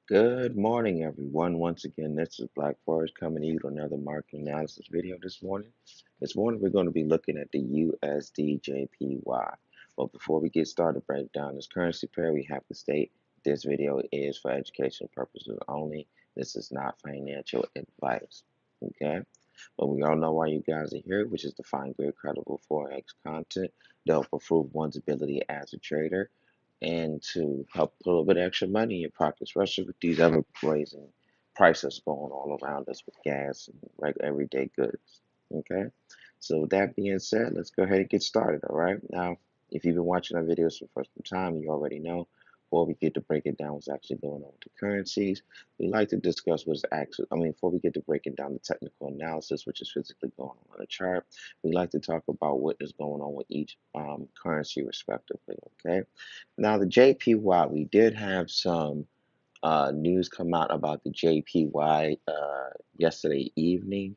Good morning, everyone. Once again, this is Black Forest coming to you with another market analysis video this morning. This morning, we're going to be looking at the USDJPY. But before we get started to break down this currency pair, we have to state this video is for educational purposes only. This is not financial advice. Okay? But we all know why you guys are here, which is to find good, credible Forex content to help improve one's ability as a trader and to help put a little bit of extra money in your pockets, especially with these ever raising prices going all around us with gas and like everyday goods. Okay, so with that being said, let's go ahead and get started. All right, now if you've been watching our videos for the first time, you already know. Before we get to breaking down what's actually going on with the currencies, we like to discuss what's actually. Before we get to breaking down the technical analysis, which is physically going on the chart, we like to talk about what is going on with each currency respectively. Okay. Now, the JPY, we did have some news come out about the JPY yesterday evening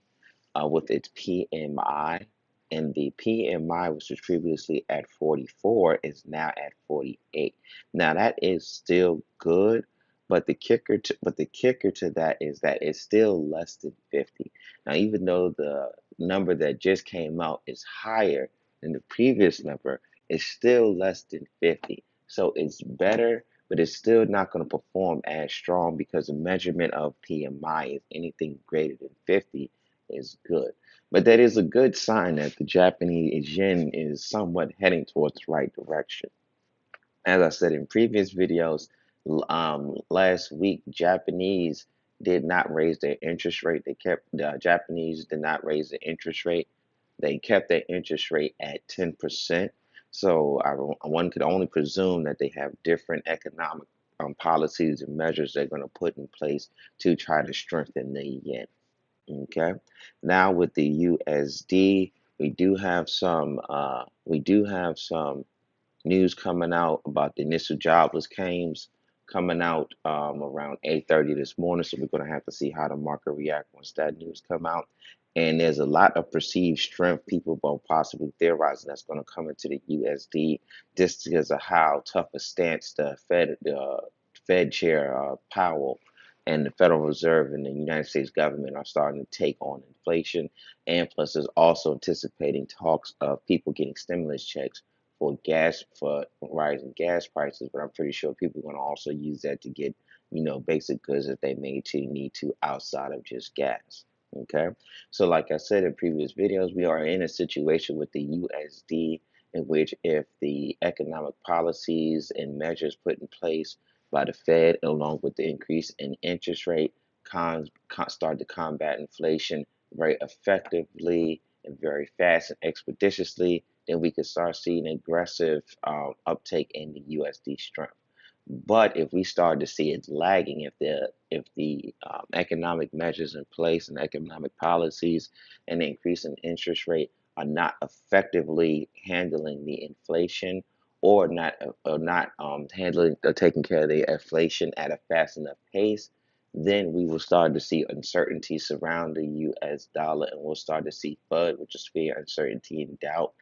with its PMI. And the PMI, which was previously at 44, is now at 48. Now, that is still good, but the kicker to that is that it's still less than 50. Now, even though the number that just came out is higher than the previous number, it's still less than 50. So it's better, but it's still not going to perform as strong because the measurement of PMI is anything greater than 50 is good. But that is a good sign that the Japanese yen is somewhat heading towards the right direction. As I said in previous videos, last week, Japanese did not raise their interest rate. The Japanese did not raise the interest rate. They kept their interest rate at 10%. So one could only presume that they have different economic policies and measures they're going to put in place to try to strengthen the yen. Okay. Now with the USD, we do have some news coming out about the initial jobless claims coming out around 8:30 this morning. So we're going to have to see how the market react once that news come out. And there's a lot of perceived strength people will possibly theorizing that's going to come into the USD just because of how tough a stance the Fed chair Powell and the Federal Reserve and the United States government are starting to take on inflation. And plus, there's also anticipating talks of people getting stimulus checks for rising gas prices, but I'm pretty sure people are going to also use that to get, basic goods that they may need to outside of just gas. Okay. So like I said in previous videos, we are in a situation with the USD in which if the economic policies and measures put in place by the Fed, along with the increase in interest rate, start to combat inflation very effectively and very fast and expeditiously, then we could start seeing aggressive uptake in the USD strength. But if we start to see it lagging, if the economic measures in place and economic policies and the increase in interest rate are not effectively handling the inflation or not handling or taking care of the inflation at a fast enough pace, then we will start to see uncertainty surround the U.S. dollar, and we'll start to see FUD, which is fear, uncertainty, and doubt,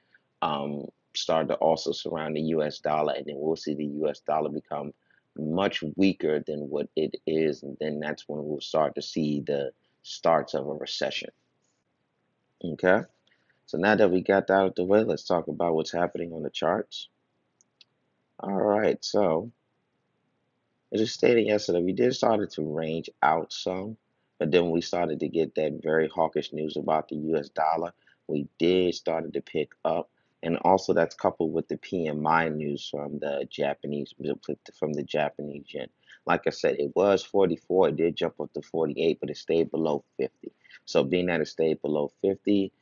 start to also surround the U.S. dollar, and then we'll see the U.S. dollar become much weaker than what it is, and then that's when we'll start to see the starts of a recession. Okay, so now that we got that out of the way, let's talk about what's happening on the charts. All right, so as I stated yesterday, we did started to range out some, but then when we started to get that very hawkish news about the U.S. dollar, we did started to pick up, and also that's coupled with the PMI news from the Japanese yen. Like I said, it was 44, it did jump up to 48, but it stayed below 50. So being that it stayed below 50,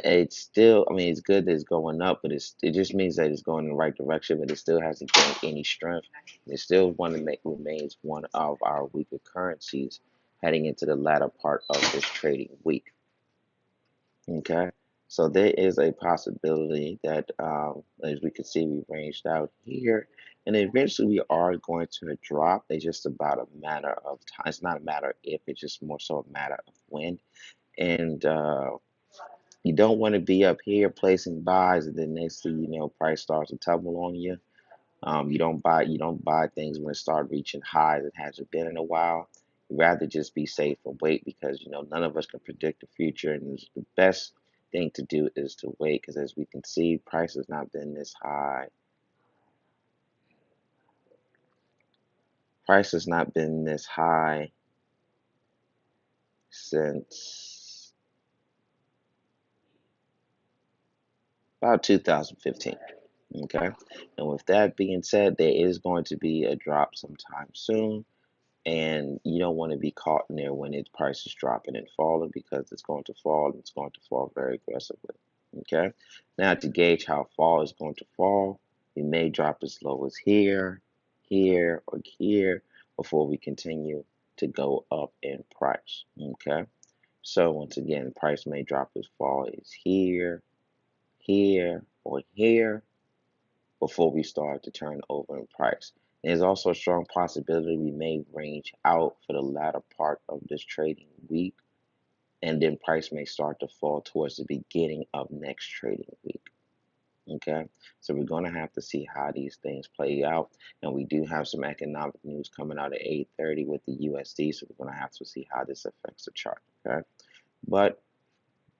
it's still, it's good that it's going up, but it just means that it's going in the right direction, but it still hasn't gained any strength. It still remains one of our weaker currencies heading into the latter part of this trading week. Okay, so there is a possibility that, as we can see, we ranged out here, and eventually we are going to drop. It's just about a matter of time. It's not a matter of if, it's just more so a matter of when. And you don't want to be up here placing buys and then next thing you know, price starts to tumble on you. You don't buy things when it start reaching highs it hasn't been in a while. You rather just be safe and wait because none of us can predict the future, and the best thing to do is to wait because as we can see, price has not been this high. Price has not been this high since about 2015. Okay, and with that being said, there is going to be a drop sometime soon. And you don't want to be caught in there when its price is dropping and falling because it's going to fall and it's going to fall very aggressively. Okay. Now to gauge how fall is going to fall, we may drop as low as here, here, or here before we continue to go up in price. Okay. So once again, price may drop as far as here, here, or here before we start to turn over in price. There's also a strong possibility we may range out for the latter part of this trading week, and then price may start to fall towards the beginning of next trading week. Okay, so we're going to have to see how these things play out, and we do have some economic news coming out at 8:30 with the USD, so we're going to have to see how this affects the chart. Okay, but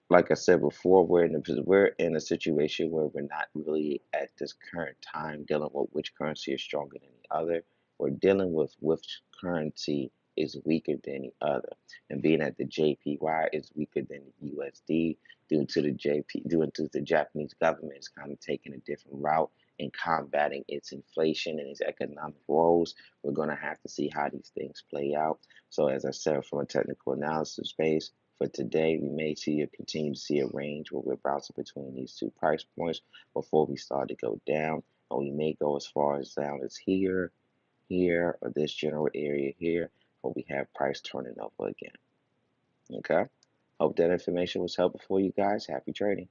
like I said before, we're in a situation where we're not really at this current time dealing with which currency is stronger than the other. We're dealing with which currency is weaker than the other, and being that the JPY is weaker than the USD due to the Japanese government is kind of taking a different route in combating its inflation and its economic woes. We're going to have to see how these things play out. So, as I said, from a technical analysis base. For today, we may continue to see a range where we're bouncing between these two price points before we start to go down. And we may go as far as down as here, here, or this general area here, where we have price turning over again. Okay? Hope that information was helpful for you guys. Happy trading.